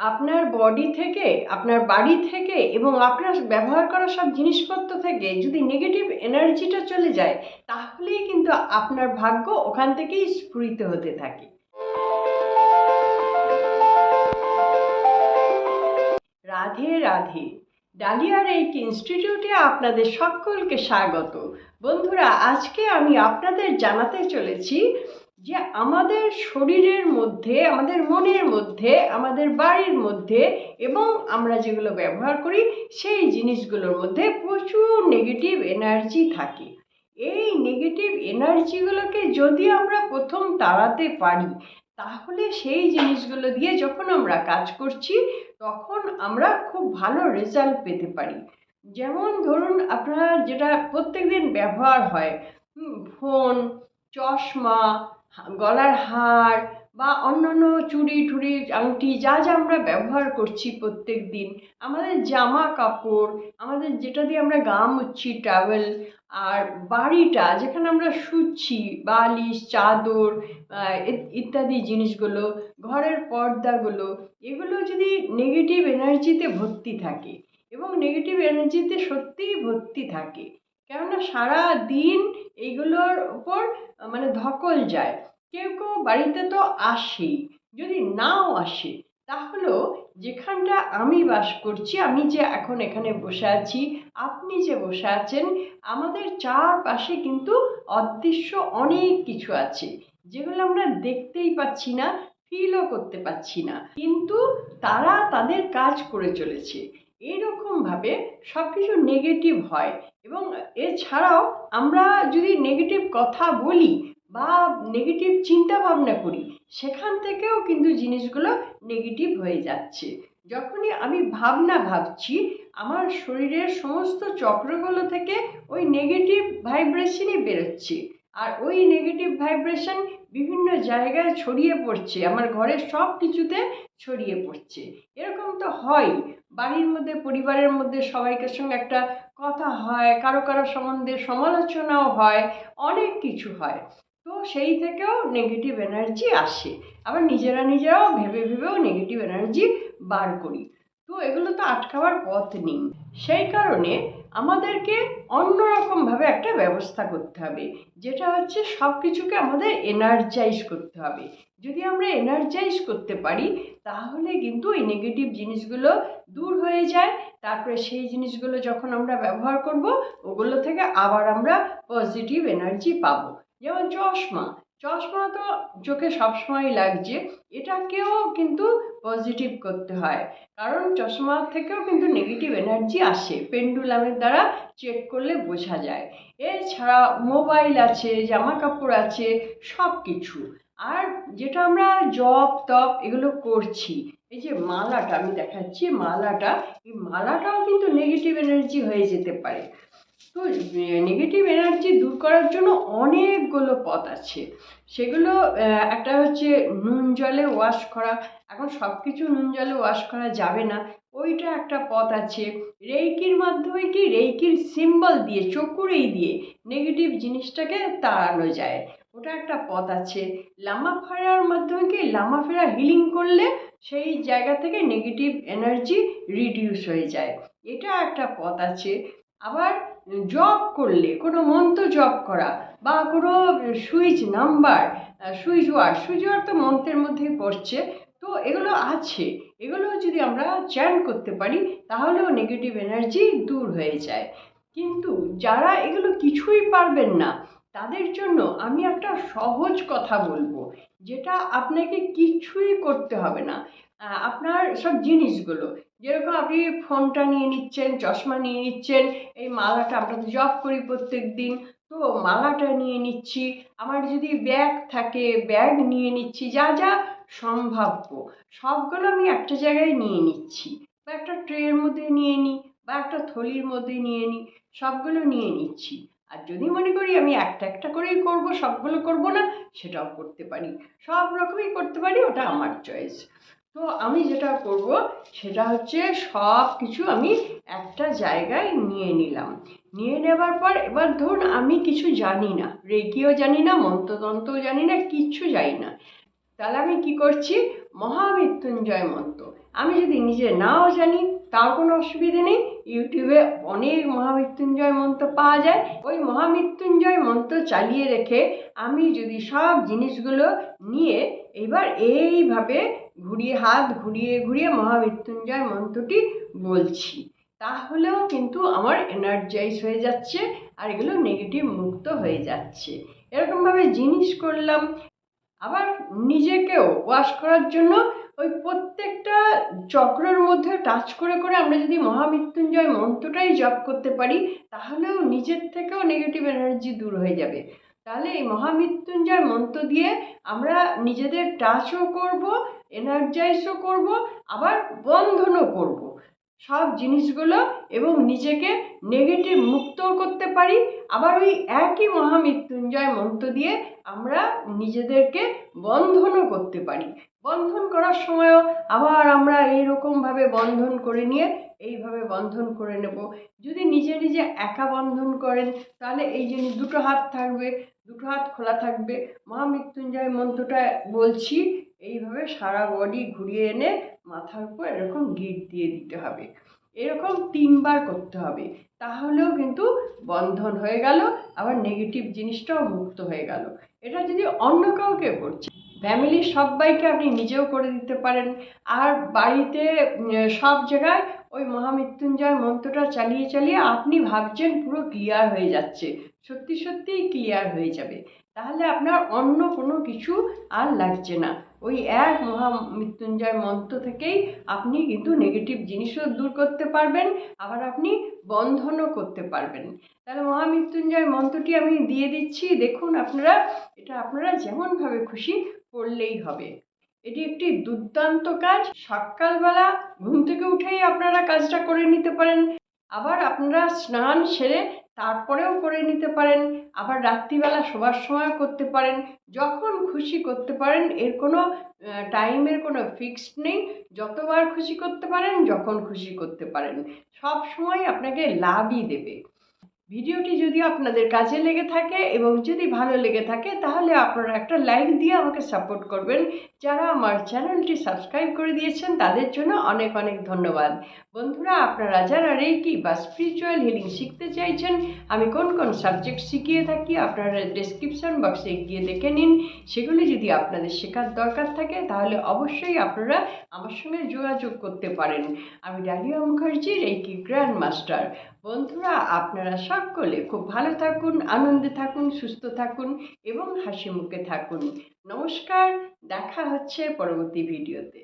আপনার বডি থেকে, আপনার বাড়ি থেকে এবং আপনার ব্যবহার করা সব জিনিসপত্র থেকে যদি নেগেটিভ এনার্জিটা চলে যায়, তাহলেই কিন্তু আপনার ভাগ্য ওখান থেকেই স্ফুরিত হতে থাকে। রাধে রাধে। ডালিয়া রেইকি ইনস্টিটিউটে আপনাদের সকলকে স্বাগত। বন্ধুরা, আজকে আমি আপনাদের জানাতে চলেছি যে আমাদের শরীরের মধ্যে, আমাদের মনের মধ্যে, আমাদের বাড়ির মধ্যে এবং আমরা যেগুলো ব্যবহার করি সেই জিনিসগুলোর মধ্যে প্রচুর নেগেটিভ এনার্জি থাকে। এই নেগেটিভ এনার্জিগুলোকে যদি আমরা প্রথম তাড়াতে পারি, তাহলে সেই জিনিসগুলো দিয়ে যখন আমরা কাজ করছি তখন আমরা খুব ভালো রেজাল্ট পেতে পারি। যেমন ধরুন, আপনার যেটা প্রত্যেকদিন ব্যবহার হয়, ফোন, চশমা, গলার হার বা অন্যান্য চুড়ি টুড়ি আংটি যা যা আমরা ব্যবহার করছি প্রত্যেক দিন, আমাদের জামা কাপড়, আমাদের যেটা দিয়ে আমরা গা মুচ্ছি টাওয়েল, আর বাড়িটা যেখানে আমরা শুচ্ছি, বালিশ, চাদর ইত্যাদি জিনিসগুলো, ঘরের পর্দাগুলো, এগুলো যদি নেগেটিভ এনার্জিতে ভর্তি থাকে এবং নেগেটিভ এনার্জিতে সত্যিই ভর্তি থাকে, কেননা সারা দিন এইগুলোর ওপর মানে ধকল যায়। কেউ কেউ বাড়িতে তো আসেই, যদি নাও আসে তাহলেও যেখানটা আমি বাস করছি, আমি যে এখন এখানে বসে আছি, আপনি যে বসে আছেন, আমাদের চারপাশে কিন্তু অদৃশ্য অনেক কিছু আছে যেগুলো আমরা দেখতেই পাচ্ছি না, ফিলও করতে পারছি না, কিন্তু তারা তাদের কাজ করে চলেছে। এইরকমভাবে সব কিছু নেগেটিভ হয়। এবং এছাড়াও আমরা যদি নেগেটিভ কথা বলি বা নেগেটিভ চিন্তা ভাবনা করি, সেখান থেকেও কিন্তু জিনিসগুলো নেগেটিভ হয়ে যাচ্ছে। যখনই আমি ভাবনা ভাবছি, আমার শরীরের সমস্ত চক্রগুলো থেকে ওই নেগেটিভ ভাইব্রেশনই বেরোচ্ছে, আর ওই নেগেটিভ ভাইব্রেশন বিভিন্ন জায়গায় ছড়িয়ে পড়ছে, আমার ঘরের সব কিছুতে ছড়িয়ে পড়ছে। এরকম তো হয়, বাড়ির মধ্যে, পরিবারের মধ্যে সবাইকে সঙ্গে একটা কথা হয়, কারো কারো সম্বন্ধে সমালোচনাও হয়, অনেক কিছু হয়। তো সেই থেকেও নেগেটিভ এনার্জি আসে, আবার নিজেরাও ভেবে ভেবেও নেগেটিভ এনার্জি বার করি। তো এগুলো তো আটকাবার পথ নেই। সেই কারণে আমাদেরকে অন্যরকমভাবে একটা ব্যবস্থা করতে হবে, যেটা হচ্ছে সব কিছুকে আমাদের এনার্জাইজ করতে হবে। যদি আমরা এনার্জাইজ করতে পারি, তাহলে কিন্তু এই নেগেটিভ জিনিসগুলো দূর হয়ে যায়। তারপরে সেই জিনিসগুলো যখন আমরা ব্যবহার করব, ওগুলো থেকে আবার আমরা পজিটিভ এনার্জি পাবো। যেমন চশমা, চশমা তো চোখে সবসময় লাগছে, এটাকেও কিন্তু পজিটিভ করতে হয়, কারণ চশমা থেকেও কিন্তু নেগেটিভ এনার্জি আসে, পেন্ডুলামের দ্বারা চেক করলে বোঝা যায়। এছাড়া মোবাইল আছে, জামা কাপড় আছে, সব কিছু। আর যেটা আমরা জপ তপ এগুলো করছি, এই যে মালাটা আমি দেখাচ্ছি, মালাটা, এই মালাটাও কিন্তু নেগেটিভ এনার্জি হয়ে যেতে পারে। তো নেগেটিভ এনার্জি দূর করার জন্য অনেকগুলো পথ আছে। সেগুলো একটা হচ্ছে নুন জলে ওয়াশ করা। এখন সব কিছু নুন জলে ওয়াশ করা যাবে না, ওইটা একটা পথ আছে। রেইকির মাধ্যমে, কি রেইকির সিম্বল দিয়ে, চকুরেই দিয়ে নেগেটিভ জিনিসটাকে তাড়ানো যায়, ওটা একটা পথ আছে। লামা ফেরার মাধ্যমে, কি লামা ফেরা হিলিং করলে সেই জায়গা থেকে নেগেটিভ এনার্জি রিডিউস হয়ে যায়, এটা একটা পথ আছে। আবার জব করলে, কোনো মন্ত্র জপ করা বা কোনো সুইচ নাম্বার, সুইচ ওয়ার্ড তো মন্ত্রের মধ্যেই পড়ছে। তো এগুলো আছে, এগুলো যদি আমরা চ্যান করতে পারি, তাহলেও নেগেটিভ এনার্জি দূর হয়ে যায়। কিন্তু যারা এগুলো কিছুই পারবেন না, তাদের জন্য আমি একটা সহজ কথা বলবো, যেটা আপনাকে কিছুই করতে হবে না। আপনার সব জিনিসগুলো, যেরকম আপনি ফোনটা নিয়ে নিচ্ছেন, চশমা নিয়ে নিচ্ছেন, এই মালাটা, আমরা তো জব করি প্রত্যেক দিন, তো মালাটা নিয়ে নিচ্ছি, আমার যদি ব্যাগ থাকে ব্যাগ নিয়ে নিচ্ছি, যা যা সম্ভাব্য সবগুলো আমি একটা জায়গায় নিয়ে নিচ্ছি, বা একটা ট্রের মধ্যে নিয়ে নিই, বা একটা থলির মধ্যে নিয়ে নিই, সবগুলো নিয়ে নিচ্ছি। আর যদি মনে করি আমি একটা একটা করেই করব, সবগুলো করব না, সেটাও করতে পারি, সব রকমই করতে পারি, ওটা আমার চয়েস। তো আমি যেটা করব সেটা হচ্ছে সব কিছু আমি একটা জায়গায় নিয়ে নিলাম। নিয়ে নেবার পর, এবার ধরুন আমি কিছু জানি না, রেকিও জানি না, মন্ত্রতন্ত্রও জানি না, কিচ্ছু জানি না, তাহলে আমি কি করছি, মহামৃত্যুঞ্জয় মন্ত্র। আমি যদি নিজে নাও জানি তার কোনো অসুবিধে নেই, ইউটিউবে অনেক মহামৃত্যুঞ্জয় মন্ত্র পাওয়া যায়। ওই মহামৃত্যুঞ্জয় মন্ত্র চালিয়ে রেখে আমি যদি সব জিনিসগুলো নিয়ে এবার এইভাবে হাত ঘুরিয়ে ঘুরিয়ে মহামৃত্যুঞ্জয় মন্ত্রটি বলছি, তাহলেও কিন্তু আমার এনার্জাইজ হয়ে যাচ্ছে আর এগুলো নেগেটিভ মুক্ত হয়ে যাচ্ছে। এরকমভাবে জিনিস করলাম। আবার নিজেকেও ওয়াশ করার জন্য ওই প্রত্যেকটা চক্রের মধ্যে টাচ করে করে আমরা যদি মহামৃত্যুঞ্জয় মন্ত্রটাই জপ করতে পারি, তাহলেও নিজের থেকেও নেগেটিভ এনার্জি দূর হয়ে যাবে। তাহলে এই মহামৃত্যুঞ্জয় মন্ত্র দিয়ে আমরা নিজেদের টাচও করব, এনার্জাইজও করব, আবার বন্ধনও করব সব জিনিসগুলো, এবং নিজেকে নেগেটিভ মুক্তও করতে পারি। আবার ওই একই মহামৃত্যুঞ্জয় মন্ত্র দিয়ে আমরা নিজেদেরকে বন্ধনও করতে পারি। বন্ধন করার সময়ও আবার আমরা এইরকমভাবে বন্ধন করে নিয়ে এইভাবে বন্ধন করে নেব। যদি নিজে নিজে একা বন্ধন করেন তাহলে এই যে দুটো হাত থাকবে, দুটো হাত খোলা থাকবে, মহামৃত্যুঞ্জয় মন্ত্রটা বলছি, এইভাবে সারা বডি ঘুরিয়ে এনে মাথার উপর এরকম গিট দিয়ে দিতে হবে। এরকম 3বার করতে হবে, তাহলেও কিন্তু বন্ধন হয়ে গেল, আবার নেগেটিভ জিনিসটাও মুক্ত হয়ে গেল। এটা যদি অন্য কাউকে করছে, ফ্যামিলির সবাইকে আপনি নিজেও করে দিতে পারেন। আর বাড়িতে সব জায়গায় ওই মহামৃত্যুঞ্জয় মন্ত্রটা চালিয়ে চালিয়ে আপনি ভাবছেন পুরো ক্লিয়ার হয়ে যাচ্ছে, সত্যি সত্যিই ক্লিয়ার হয়ে যাবে। তাহলে আপনার অন্য কোনো কিছু আর লাগছে না। ওই এক মহামৃত্যুঞ্জয় মন্ত্র থেকেই আপনি কিন্তু নেগেটিভ জিনিসও দূর করতে পারবেন, আবার আপনি বন্ধনও করতে পারবেন। তাহলে মহামৃত্যুঞ্জয় মন্ত্রটি আমি দিয়ে দিচ্ছি, দেখুন আপনারা এটা আপনারা যেমনভাবে খুশি করলেই হবে। এটি একটি দুর্দান্ত কাজ। সকালবেলা ঘুম থেকে উঠেই আপনারা কাজটা করে নিতে পারেন, আবার আপনারা স্নান সেরে তারপরেও করে নিতে পারেন, আবার রাত্রিবেলা শোবার সময় করতে পারেন, যখন খুশি করতে পারেন। এর কোনো টাইমের কোনো ফিক্সড নেই, যতবার খুশি করতে পারেন, যখন খুশি করতে পারেন, সব সময় আপনাকে লাভই দেবে। ভিডিওটি যদি আপনাদের কাজে লেগে থাকে এবং যদি ভালো লেগে থাকে তাহলে আপনারা একটা লাইক দিয়ে আমাকে সাপোর্ট করবেন। যারা আমার চ্যানেলটি সাবস্ক্রাইব করে দিয়েছেন তাদের জন্য অনেক অনেক ধন্যবাদ। বন্ধুরা, আপনারা যারা রেকি বা স্পিরিচুয়াল হিলিং শিখতে চাইছেন, আমি কোন কোন সাবজেক্ট শিখিয়ে থাকি আপনারা ডেসক্রিপশন বক্সে গিয়ে দেখে নিন। সেগুলি যদি আপনাদের শেখার দরকার থাকে তাহলে অবশ্যই আপনারা আমার সঙ্গে যোগাযোগ করতে পারেন। আমি Dalia Mukherjee, reiki grand master. বন্ধুরা, আপনারা সকলে খুব ভালো থাকুন, আনন্দে থাকুন, সুস্থ থাকুন এবং হাসি মুখে থাকুন। নমস্কার, দেখা হচ্ছে পরবর্তী ভিডিওতে।